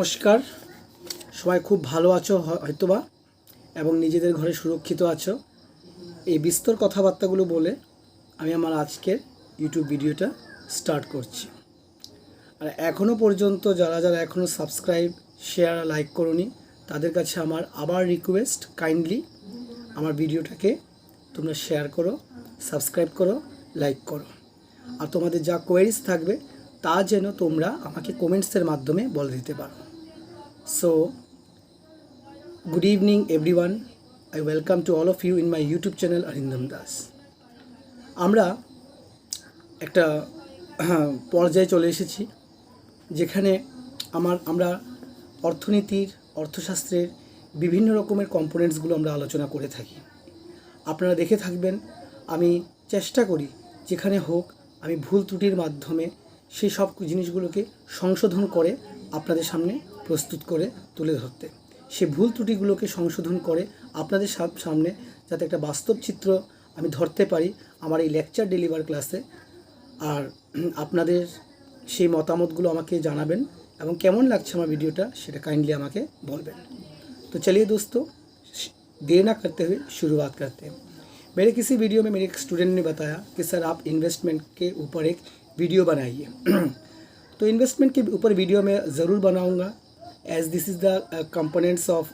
নমস্কার, সবাই খুব ভালো আছো হয়তোবা এবং নিজেদের ঘরে সুরক্ষিত আছো। এই বিস্তর কথাবার্তাগুলো বলে আমি আমার আজকের ইউটিউব ভিডিওটা স্টার্ট করছি। আর এখনও পর্যন্ত যারা এখনও সাবস্ক্রাইব, শেয়ার, লাইক করোনি, তাদের কাছে আমার আবার রিকোয়েস্ট, কাইন্ডলি আমার ভিডিওটাকে তোমরা শেয়ার করো, সাবস্ক্রাইব করো, লাইক করো। আর তোমাদের যা কোয়েরিজ থাকবে তা যেন তোমরা আমাকে কমেন্টসের মাধ্যমে বলে দিতে পারো। So, good evening everyone. I welcome to all of you in my YouTube channel Arindam Das. আমরা একটা পর্যায়ে চলে এসেছি যেখানে আমরা অর্থনীতির, অর্থশাস্ত্রের বিভিন্ন রকমের কম্পোনেন্টসগুলো আমরা আলোচনা করে থাকি। আপনারা দেখে থাকবেন আমি চেষ্টা করি যেখানে হোক আমি ভুল ত্রুটির মাধ্যমে সেই সব জিনিসগুলোকে সংশোধন করে আপনাদের সামনে প্রস্তুত করে তুলে ধরতে, সেই ভুল ত্রুটিগুলোকে সংশোধন করে আপনাদের সামনে যাতে একটা বাস্তব চিত্র আমি ধরতে পারি আমার এই লেকচার ডেলিভার ক্লাসে। আর আপনাদের সেই মতামতগুলো আমাকে জানাবেন এবং কেমন লাগছে আমার ভিডিওটা সেটা কাইন্ডলি আমাকে বলবেন। तो चलिए दोस्तों, देर ना करते हुए शुरुआत करते हैं। मेरे किसी वीडियो में मेरे एक स्टूडेंट ने बताया कि सर आप इन्वेस्टमेंट के ऊपर एक वीडियो बनाइए। तो इन्वेस्टमेंट के ऊपर वीडियो मैं ज़रूर बनाऊंगा, as this is the components of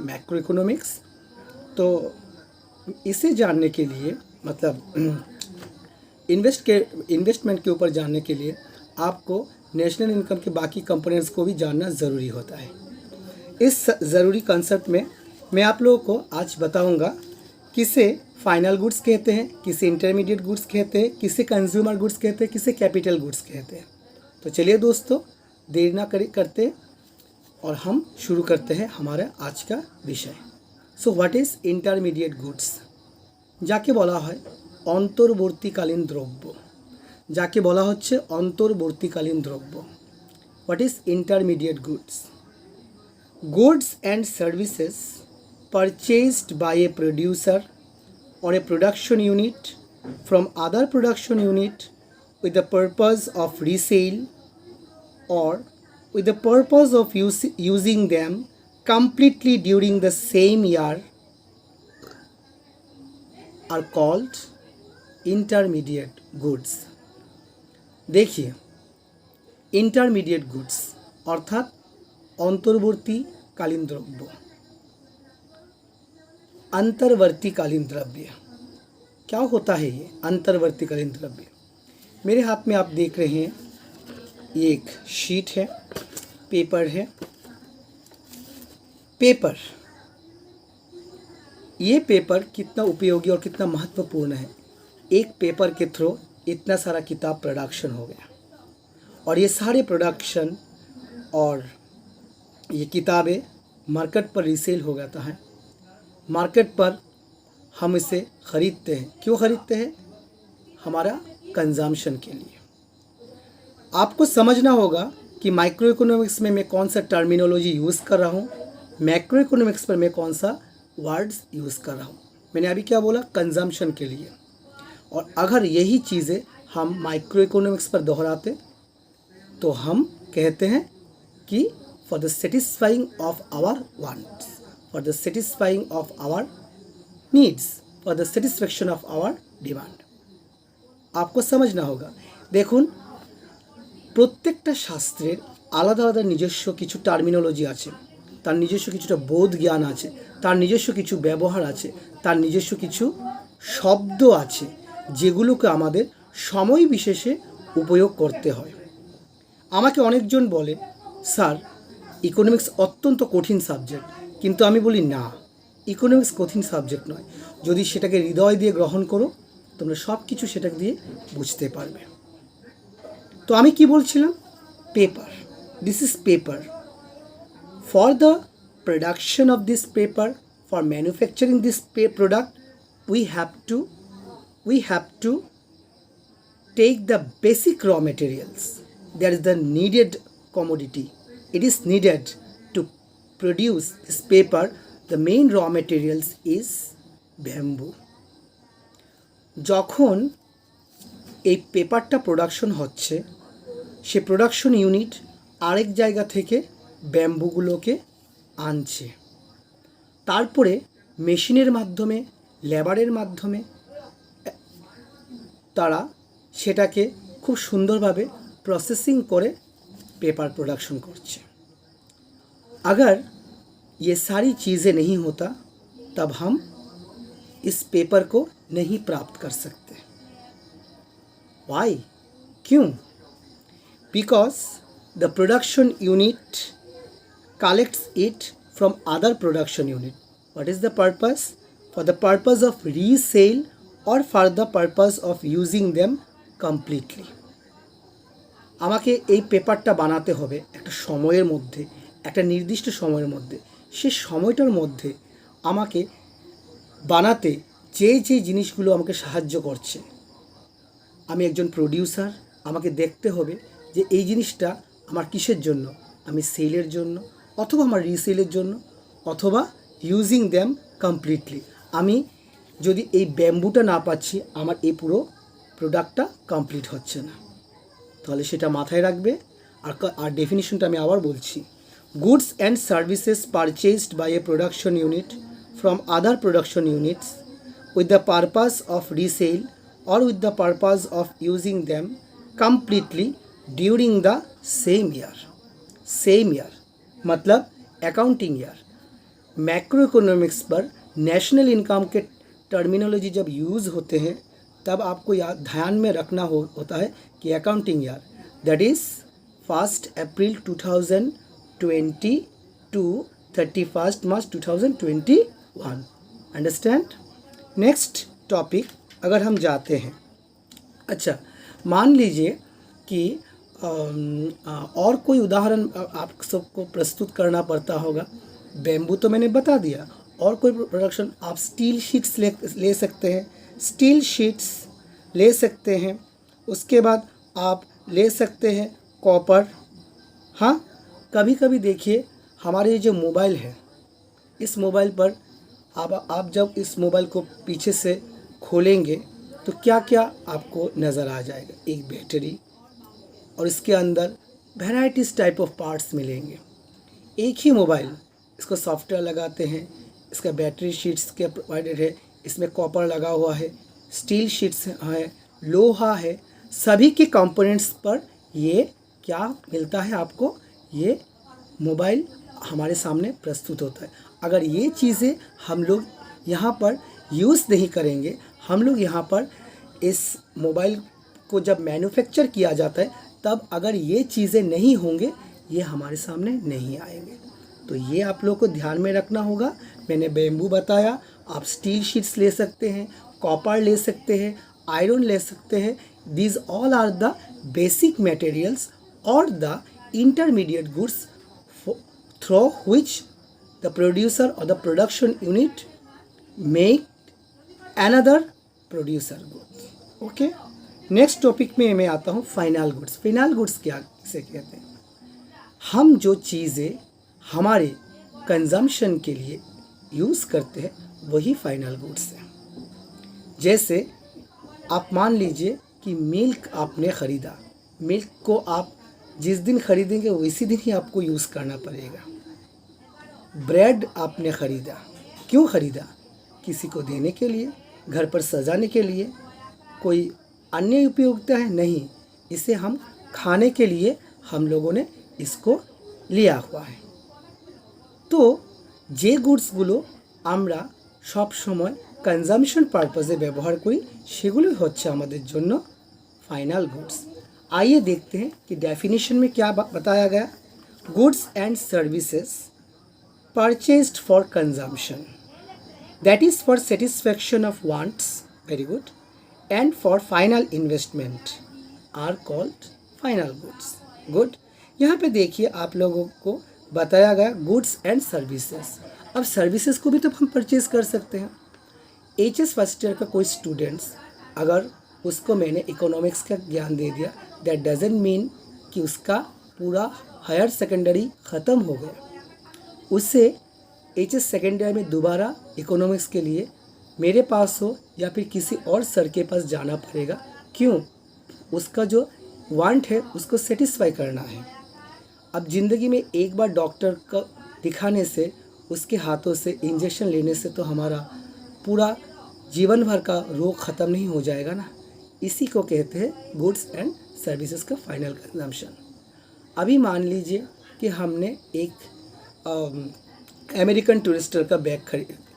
macroeconomics. तो इसे जानने के लिए मतलब इन्वेस्टमेंट के ऊपर जानने के लिए आपको नेशनल इनकम के बाकी कंपोनेंट्स को भी जानना ज़रूरी होता है। इस ज़रूरी कंसेप्ट में मैं आप लोगों को आज बताऊंगा किसे फाइनल गुड्स कहते हैं, किसे इंटरमीडिएट गुड्स कहते हैं, किसे कंज्यूमर गुड्स कहते हैं, किसे कैपिटल गुड्स कहते हैं। तो चलिए दोस्तों, देर ना करते और हम शुरू करते हैं हमारा आज का विषय। So what is intermediate goods? যাকে বলা হয় অন্তর্বর্তীকালীন দ্রব্য, যাকে বলা হচ্ছে অন্তর্বর্তীকালীন দ্রব্য। What is intermediate goods? Goods and services purchased by a producer or a production unit from other production unit with the purpose of resale or with the purpose of using them completely during the same year are called intermediate goods. देखिए, intermediate goods अर्थात अंतर्वर्तीकालीन द्रव्य, अंतर्वर्तीकालीन द्रव्य। क्या होता है ये अंतर्वर्तीकालीन द्रव्य? मेरे हाथ में आप देख रहे हैं ये एक शीट है, पेपर है। पेपर, ये पेपर कितना उपयोगी और कितना महत्वपूर्ण है। एक पेपर के थ्रू इतना सारा किताब प्रोडक्शन हो गया और ये सारे प्रोडक्शन और ये किताबें मार्केट पर रीसेल हो जाता है। मार्केट पर हम इसे ख़रीदते हैं। क्यों ख़रीदते हैं? हमारा कंजम्पशन के लिए। आपको समझना होगा कि माइक्रो इकोनॉमिक्स में मैं कौन सा टर्मिनोलॉजी यूज़ कर रहा हूँ, मैक्रो इकोनॉमिक्स पर मैं कौन सा वर्ड्स यूज़ कर रहा हूँ। मैंने अभी क्या बोला? कंजम्पशन के लिए। और अगर यही चीज़ें हम माइक्रो इकोनॉमिक्स पर दोहराते तो हम कहते हैं कि for the satisfying of our wants, for the satisfying of our needs, for the satisfaction of our demand। आपको समझना होगा। দেখুন, প্রত্যেকটা শাস্ত্রের আলাদা আলাদা নিজস্ব কিছু টার্মিনোলজি আছে, তার নিজস্ব কিছুটা বোধ জ্ঞান আছে, তার নিজস্ব কিছু ব্যবহার আছে, তার নিজস্ব কিছু শব্দ আছে যেগুলোকে আমাদের সময় বিশেষে উপয়োগ করতে হয়। আমাকে অনেকজন বলে, স্যার ইকোনমিক্স অত্যন্ত কঠিন সাবজেক্ট, কিন্তু আমি বলি না, ইকোনমিক্স কঠিন সাবজেক্ট নয়। যদি সেটাকে হৃদয় দিয়ে গ্রহণ করো তোমরা সব কিছু সেটা দিয়ে বুঝতে পারবে। তো আমি কি বলছিলাম? Paper, this is paper. For the production of this paper, for manufacturing this product, we have to take the basic raw materials. There is the needed commodity. It is needed to produce this paper. The main raw materials is bamboo. যখন এই পেপারটা production হচ্ছে, সে production unit আরেক জায়গা থেকে ব্যাম্বুগুলোকে আনছে, তারপরে মেশিনের মাধ্যমে, লেবারের মাধ্যমে তারা সেটাকে খুব সুন্দরভাবে प्रोसेसिंग করে पेपर प्रोडक्शन করছে। अगर ये सारी चीज़ें नहीं होता तब हम इस पेपर को नहीं प्राप्त कर सकते। वाई? क्यों? Because the production unit collects it from other production unit. What is the purpose? For the purpose of resale or for the purpose of using them completely. আমাকে এই পেপারটা বানাতে হবে একটা সময়ের মধ্যে, একটা নির্দিষ্ট সময়ের মধ্যে। সেই সময়টার মধ্যে আমাকে বানাতে যে যে জিনিসগুলো আমাকে সাহায্য করছে, আমি একজন প্রোডিউসার, আমাকে দেখতে হবে যে এই জিনিসটা আমার কিসের জন্য, আমি সেলের জন্য অথবা আমার রিসেলের জন্য অথবা ইউজিং দ্যাম কমপ্লিটলি। আমি যদি এই ব্যাম্বুটা না পাচ্ছি আমার এই পুরো প্রোডাক্টটা কমপ্লিট হচ্ছে না। তাহলে সেটা মাথায় রাখবে। আর ডেফিনিশনটা আমি আবার বলছি, goods and services purchased by a production unit from other production units with the purpose of resale or with the purpose of using them completely during the same year मतलब अकाउंटिंग ईयर। मैक्रो इकोनॉमिक्स पर national income के terminology जब use होते हैं तब आपको याद ध्यान में रखना होता है कि accounting year that is 1 April 2020 to 31 March 2021। Understand? Next topic अगर हम जाते हैं, अच्छा मान लीजिए कि और कोई उदाहरण आप सबको प्रस्तुत करना पड़ता होगा। बैम्बू तो मैंने बता दिया, और कोई प्रोडक्शन आप स्टील शीट्स ले सकते हैं, स्टील शीट्स ले सकते हैं। उसके बाद आप ले सकते हैं कॉपर। हाँ, कभी कभी देखिए हमारे जो मोबाइल है, इस मोबाइल पर आप जब इस मोबाइल को पीछे से खोलेंगे तो क्या क्या आपको नज़र आ जाएगा, एक बैटरी और इसके अंदर वैराइटीज़ टाइप ऑफ पार्ट्स मिलेंगे। एक ही मोबाइल, इसको सॉफ्टवेयर लगाते हैं, इसका बैटरी शीट्स के प्रोवाइडेड है, इसमें कॉपर लगा हुआ है, स्टील शीट्स है, लोहा है, सभी के कंपोनेंट्स पर ये क्या मिलता है आपको, ये मोबाइल हमारे सामने प्रस्तुत होता है। अगर ये चीज़ें हम लोग यहाँ पर यूज़ नहीं करेंगे, हम लोग यहाँ पर इस मोबाइल को जब मैन्युफैक्चर किया जाता है तब अगर ये चीज़ें नहीं होंगे ये हमारे सामने नहीं आएंगे। तो ये आप लोग को ध्यान में रखना होगा। मैंने बैम्बू बताया, आप स्टील शीट्स ले सकते हैं, कॉपर ले सकते हैं, आयरन ले सकते हैं। These all are the basic materials और the intermediate goods through which the producer or the production unit make another producer goods। Okay, next topic में मैं आता हूँ फाइनल गुड्स। फाइनल गुड्स क्या से कहते हैं? हम जो चीज़ें हमारे कंजम्पशन के लिए यूज़ करते हैं वही फाइनल गुड्स हैं। जैसे आप मान लीजिए कि मिल्क आपने ख़रीदा, मिल्क को आप जिस दिन ख़रीदेंगे उसी दिन ही आपको यूज़ करना पड़ेगा। ब्रेड आपने ख़रीदा, क्यों ख़रीदा? किसी को देने के लिए, घर पर सजाने के लिए, कोई अन्य उपयोगिता है? नहीं, इसे हम खाने के लिए हम लोगों ने इसको लिया हुआ है। तो যে গুডসগুলো আমরা সব সময় কনজাম্পশন পারপাসে ব্যবহার করি সেগুলোই হচ্ছে আমাদের জন্য फाइनल गुड्स। आइए देखते हैं कि डेफिनेशन में क्या बताया गया। Goods and services purchased for consumption that is for satisfaction of wants, very good, and for final investment are called final goods. Good, यहाँ पे देखिए आप लोगों को बताया गया गुड्स एंड सर्विसेज। अब सर्विसेज को भी तो हम परचेज़ कर सकते हैं। HS फर्स्ट ईयर का कोई स्टूडेंट्स अगर उसको मैंने इकोनॉमिक्स का ज्ञान दे दिया, दैट डजेंट मीन कि उसका पूरा हायर सेकेंडरी ख़त्म हो गया। उसे HS सेकेंड ईयर में दोबारा इकोनॉमिक्स के लिए मेरे पास हो या फिर किसी और सर के पास जाना पड़ेगा। क्यों? उसका जो वांट है उसको सेटिस्फाई करना है। अब ज़िंदगी में एक बार डॉक्टर का दिखाने से, उसके हाथों से इंजेक्शन लेने से तो हमारा पूरा जीवन भर का रोग ख़त्म नहीं हो जाएगा ना। इसी को कहते हैं गुड्स एंड सर्विसेज का फाइनल कंजम्पशन। अभी मान लीजिए कि हमने एक अमेरिकन टूरिस्टर का बैग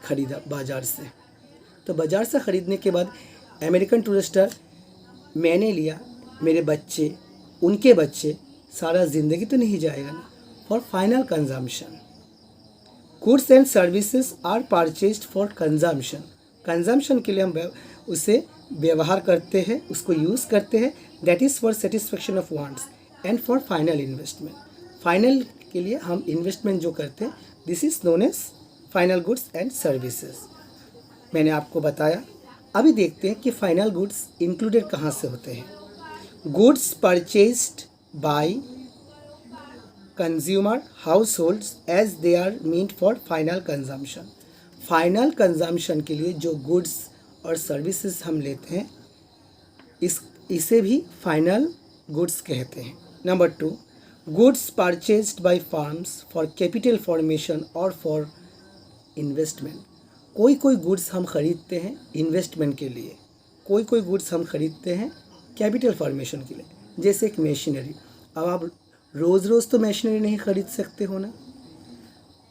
खरीदा बाज़ार से। तो बाज़ार से ख़रीदने के बाद अमेरिकन टूरिस्टर मैंने लिया, मेरे बच्चे, उनके बच्चे, सारा ज़िंदगी तो नहीं जाएगा ना। For final consumption goods and services are purchased for consumption. Consumption के लिए हम उसे व्यवहार करते हैं, उसको यूज़ करते हैं। That is for satisfaction of wants and for final investment. Final के लिए हम इन्वेस्टमेंट जो करते हैं, this is known as final goods and services. मैंने आपको बताया। अभी देखते हैं कि फाइनल गुड्स इंक्लूडेड कहाँ से होते हैं। Goods purchased by consumer households as they are meant for final consumption. Final consumption के लिए जो गुड्स और सर्विसेज हम लेते हैं, इसे भी फाइनल गुड्स कहते हैं। Number 2, goods purchased bye firms for capital formation और फॉर इन्वेस्टमेंट। कोई कोई गुड्स हम खरीदते हैं इन्वेस्टमेंट के लिए, कोई कोई गुड्स हम खरीदते हैं कैपिटल फॉर्मेशन के लिए। जैसे एक मशीनरी। अब आप रोज़ रोज़ तो मशीनरी नहीं खरीद सकते हो ना।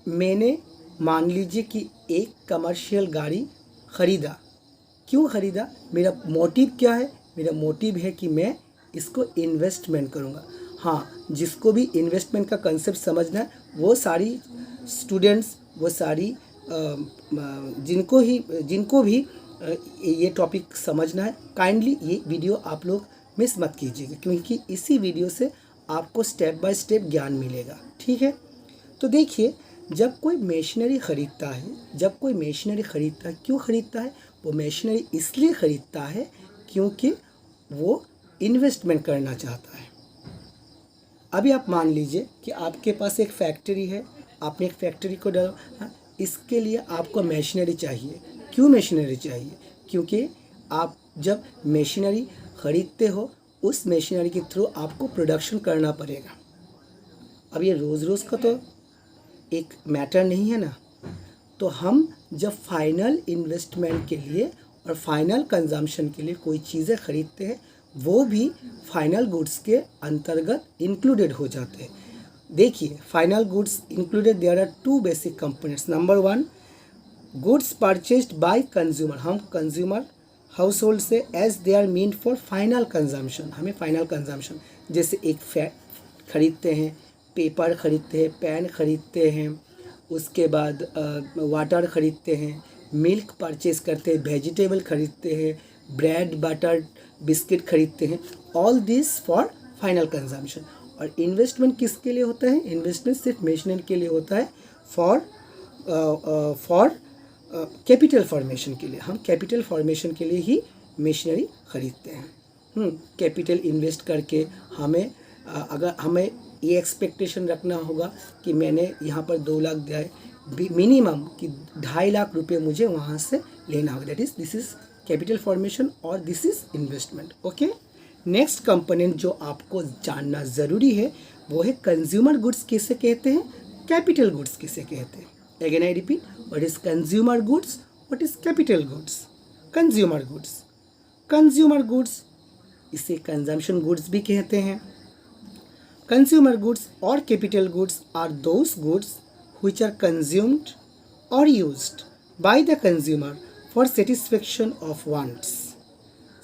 मैंने मान लीजिए कि एक कमर्शियल गाड़ी ख़रीदा। क्यों ख़रीदा? मेरा मोटिव क्या है? मेरा मोटिव है कि मैं इसको इन्वेस्टमेंट करूँगा। हाँ, जिसको भी इन्वेस्टमेंट का कंसेप्ट समझना है, वो सारी स्टूडेंट्स, वो सारी जिनको भी ये टॉपिक समझना है, काइंडली ये वीडियो आप लोग मिस मत कीजिएगा, क्योंकि इसी वीडियो से आपको स्टेप बाय स्टेप ज्ञान मिलेगा। ठीक है, तो देखिए, जब कोई मशीनरी ख़रीदता है, क्यों ख़रीदता है? वो मशीनरी इसलिए ख़रीदता है क्योंकि वो इन्वेस्टमेंट करना चाहता है। अभी आप मान लीजिए कि आपके पास एक फैक्ट्री है, आपने एक फैक्ट्री को डाला, इसके लिए आपको मशीनरी चाहिए। क्यों मशीनरी चाहिए? क्योंकि आप जब मशीनरी ख़रीदते हो, उस मशीनरी के थ्रू आपको प्रोडक्शन करना पड़ेगा। अब ये रोज़ रोज़ का तो एक मैटर नहीं है ना। तो हम जब फाइनल इन्वेस्टमेंट के लिए और फाइनल कंजम्पशन के लिए कोई चीज़ें ख़रीदते हैं, वो भी फाइनल गुड्स के अंतर्गत इंक्लूडेड हो जाते हैं। देखिए, final goods included, there are 2 basic components. Number 1, goods purchased by consumer. हम कंज्यूमर हाउस होल्ड से as they are meant for final consumption. हमें फाइनल कंजम्पशन, जैसे एक खरीदते हैं, पेपर खरीदते हैं, पेन खरीदते हैं, उसके बाद वाटर खरीदते हैं, मिल्क परचेज करते हैं, वेजिटेबल खरीदते हैं, ब्रेड, बटर, बिस्किट खरीदते हैं। All this for final consumption. और इन्वेस्टमेंट किसके लिए होता है? इन्वेस्टमेंट सिर्फ मशीनरी के लिए होता है, फॉर कैपिटल फॉर्मेशन के लिए। हम कैपिटल फॉर्मेशन के लिए ही मशीनरी खरीदते हैं। कैपिटल इन्वेस्ट करके हमें अगर हमें ये एक्सपेक्टेशन रखना होगा कि मैंने यहाँ पर 2 लाख दिया है, मिनिमम कि 2.5 लाख रुपये मुझे वहाँ से लेना होगा। दिस इज़ कैपिटल फॉर्मेशन और this is investment. Okay, next component जो आपको जानना ज़रूरी है वो है कंज्यूमर गुड्स किसे कहते हैं, कैपिटल गुड्स किसे कहते हैं। Again I repeat, what is consumer goods, what is capital goods. Consumer goods इसे कंजम्पशन गुड्स भी कहते हैं। कंज्यूमर गुड्स और capital goods are those goods which are consumed or used by the consumer for satisfaction of wants.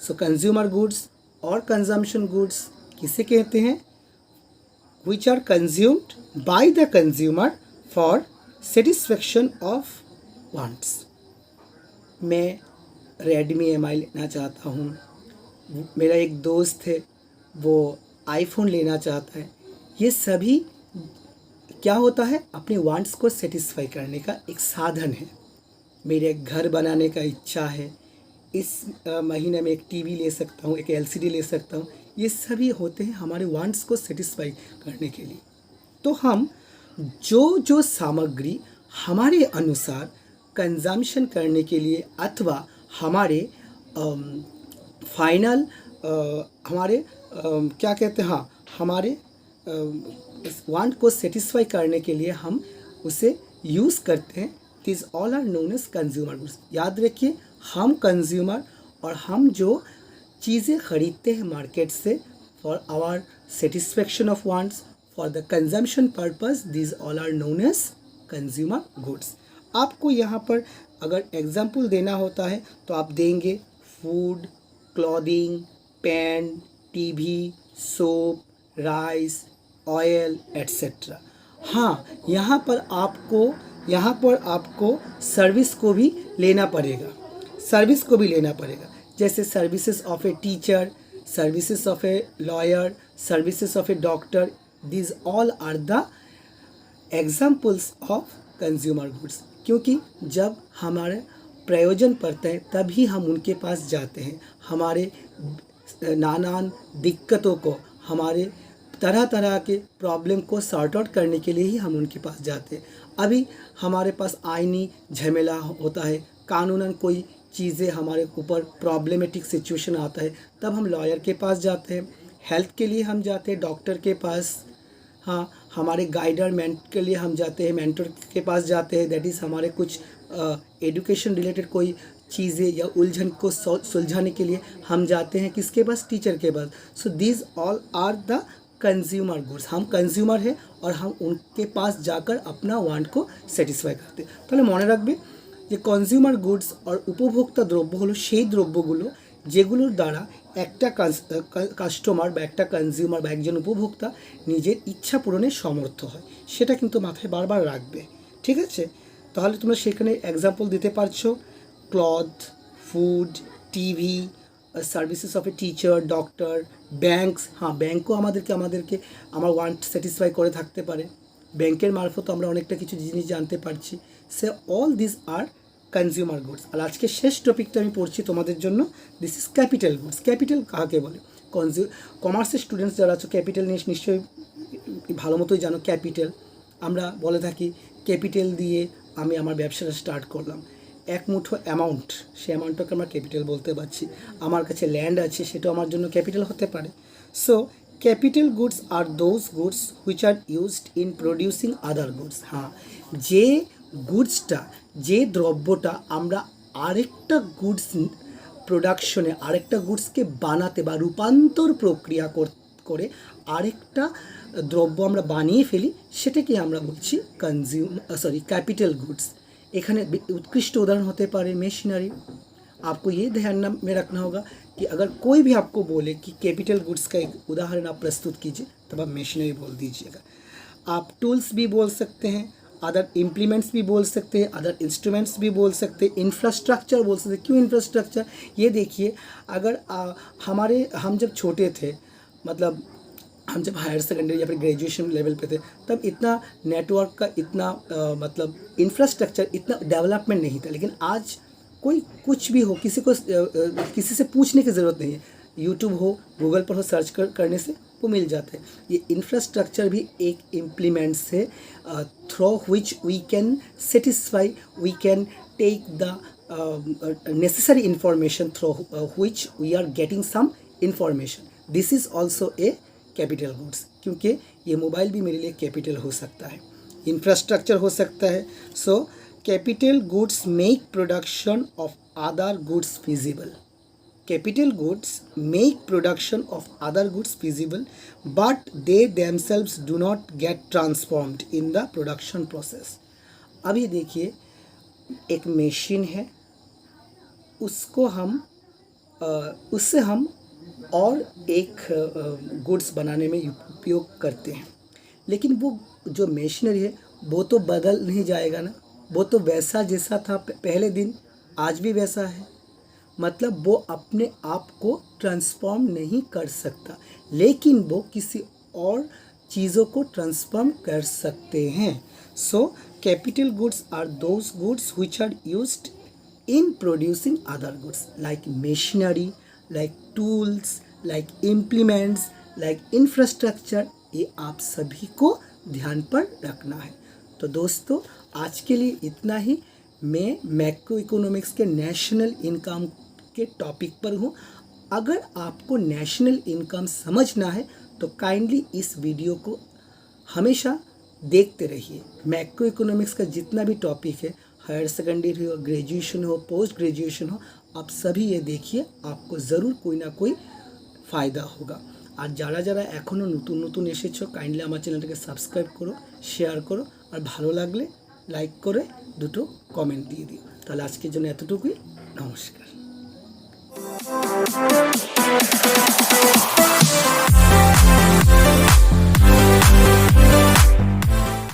So consumer goods और consumption goods किसे कहते हैं? Which are consumed by the consumer for satisfaction of wants. मैं Redmi MI लेना चाहता हूँ, मेरा एक दोस्त है वो आईफोन लेना चाहता है। ये सभी क्या होता है? अपने वांट्स को सेटिस्फाई करने का एक साधन है। मेरे घर बनाने का इच्छा है, इस महीने में एक टीवी ले सकता हूँ, एक LCD ले सकता हूँ। ये सभी होते हैं हमारे वांट्स को सेटिस्फाई करने के लिए। तो हम जो सामग्री हमारे अनुसार कंजम्पशन करने के लिए अथवा हमारे फाइनल हमारे क्या कहते हैं, हाँ, हमारे उस वांट को सेटिस्फाई करने के लिए हम उसे यूज़ करते हैं। This all are known as consumer goods. याद रखिए, हम कंज्यूमर और हम जो चीज़ें खरीदते हैं मार्केट से for our satisfaction of wants, for the consumption purpose, this all are known as consumer goods. आपको यहाँ पर अगर एग्जाम्पल देना होता है तो आप देंगे food, clothing, pen, TV, soap, rice, oil etcetera. हाँ, यहाँ पर आपको सर्विस को भी लेना पड़ेगा, जैसे services of a teacher, services of a lawyer, services of a doctor. These all are the examples of consumer goods. क्योंकि जब हमारे प्रयोजन पड़ता है तभी हम उनके पास जाते हैं। हमारे नानान दिक्कतों को, हमारे तरह तरह के प्रॉब्लम को सॉर्ट आउट करने के लिए ही हम उनके पास जाते हैं। अभी हमारे पास आईनी झमेला होता है, कानूनन कोई चीज़ें हमारे ऊपर प्रॉब्लमेटिक सिचुएशन आता है, तब हम लॉयर के पास जाते हैं। हेल्थ के लिए हम जाते हैं डॉक्टर के पास। हाँ, हमारे गाइडर के लिए हम जाते हैं मेंटर के पास जाते हैं। दैट इज़ हमारे कुछ एजुकेशन रिलेटेड कोई चीज़ें या उलझन को सुलझाने के लिए हम जाते हैं किसके पास? टीचर के पास। So these all are the consumer goods. हम कंज्यूमर हैं और हम उनके पास जाकर अपना वांट को सेटिस्फाई करते हैं। তাহলে মনে রাখবে যে কনজিউমার গুডস আর উপভোক্তা দ্রব্য হলো সেই দ্রব্যগুলো যেগুলোর দ্বারা একটা কাস্টমার বা একটা কনজিউমার বা একজন উপভোক্তা নিজের ইচ্ছা পূরণে সমর্থ হয়। সেটা কিন্তু মাথায় বারবার রাখবে, ঠিক আছে? তাহলে তোমরা সেখানে এক্সাম্পল দিতে পারছো cloth, food, TV, services of a teacher, doctor, banks. হ্যাঁ, ব্যাঙ্কও আমাদেরকে আমার ওয়ান্ট স্যাটিসফাই করে থাকতে পারে। ব্যাংকের মারফত আমরা অনেকটা কিছু জিনিস জানতে পারছি। So all this are consumer goods. আর আজকে শেষ টপিকটা আমি পড়ছি তোমাদের জন্য, this is capital goods. Capital কাকে বলে? কমার্সের স্টুডেন্টস যারা আছো ক্যাপিটাল নিয়ে নিশ্চয়ই ভালো মতোই জানো। ক্যাপিটাল আমরা বলে থাকি ক্যাপিটাল দিয়ে আমি আমার ব্যবসাটা স্টার্ট করলাম। এক মুঠো অ্যামাউন্ট, সে অ্যামাউন্টটাকে আমরা ক্যাপিটাল বলতে পারছি। আমার কাছে ল্যান্ড আছে, সেটাও আমার জন্য ক্যাপিটাল হতে পারে। So capital goods are those goods which are used in producing other goods. হ্যাঁ, যে গুডসটা, যে দ্রব্যটা আমরা আরেকটা গুডস প্রোডাকশনে, আরেকটা গুডসকে বানাতে বা রূপান্তর প্রক্রিয়া করে আরেকটা দ্রব্য আমরা বানিয়ে ফেলি, সেটাকে আমরা বলছি ক্যাপিটাল गुड्स। এখানে उत्कृष्ट उदाहरण होते पारे मशीनरी। आपको ये ध्यान में रखना होगा कि अगर कोई भी आपको बोले कि कैपिटल गुड्स का एक उदाहरण आप प्रस्तुत कीजिए, तब आप मशीनरी बोल दीजिएगा। आप टूल्स भी बोल सकते हैं, अदर इम्प्लीमेंट्स भी बोल सकते हैं, अदर इंस्ट्रूमेंट्स भी बोल सकते हैं, इंफ्रास्ट्रक्चर बोल सकते हैं। क्यों इंफ्रास्ट्रक्चर? ये देखिए, अगर हम जब छोटे थे, मतलब हम जब हायर सेकेंडरी या फिर ग्रेजुएशन लेवल पे थे, तब इतना नेटवर्क का इतना मतलब इंफ्रास्ट्रक्चर इतना डेवलपमेंट नहीं था। लेकिन आज कोई कुछ भी हो, किसी से पूछने की ज़रूरत नहीं है। यूट्यूब हो, गूगल पर हो, सर्च करने से वो मिल जाता है। ये इंफ्रास्ट्रक्चर भी एक इम्प्लीमेंट्स है through which we can satisfy, we can take the necessary information through which we are getting some information. This is also a capital goods, क्योंकि ये मोबाइल भी मेरे लिए कैपिटल हो सकता है, इंफ्रास्ट्रक्चर हो सकता है। सो capital goods make production of other goods feasible. Capital goods make production of other goods feasible, but they themselves do not gate transformed in the production process. अभी देखिए, एक मशीन है, उससे हम और एक गुड्स बनाने में उपयोग करते हैं। लेकिन वो जो मशीनरी है वो तो बदल नहीं जाएगा ना, वो तो वैसा जैसा था पहले दिन आज भी वैसा है। मतलब वो अपने आप को ट्रांसफॉर्म नहीं कर सकता, लेकिन वो किसी और चीज़ों को ट्रांसफॉर्म कर सकते हैं। So capital goods are those goods which are used in producing other goods like machinery, like tools, like implements, like infrastructure. ये आप सभी को ध्यान पर रखना है। तो दोस्तों, आज के लिए इतना ही। मैं मैक्रो इकोनॉमिक्स के नेशनल इनकम के टॉपिक पर हूँ। अगर आपको नेशनल इनकम समझना है तो काइंडली इस वीडियो को हमेशा देखते रहिए। मैक्रो इकोनॉमिक्स का जितना भी टॉपिक है, हायर सेकेंडरी हो, ग्रेजुएशन हो, पोस्ट ग्रेजुएशन हो, आप सभी ये देखिए, आपको ज़रूर कोई ना कोई फ़ायदा होगा। আর যারা যারা এখনও নতুন নতুন এসেছো কাইন্ডলি আমার চ্যানেলটাকে সাবস্ক্রাইব করো, শেয়ার করো, আর ভালো লাগলে লাইক করে দুটো কমেন্ট দিয়ে দিও। তাহলে আজকের জন্য এতটুকুই, নমস্কার।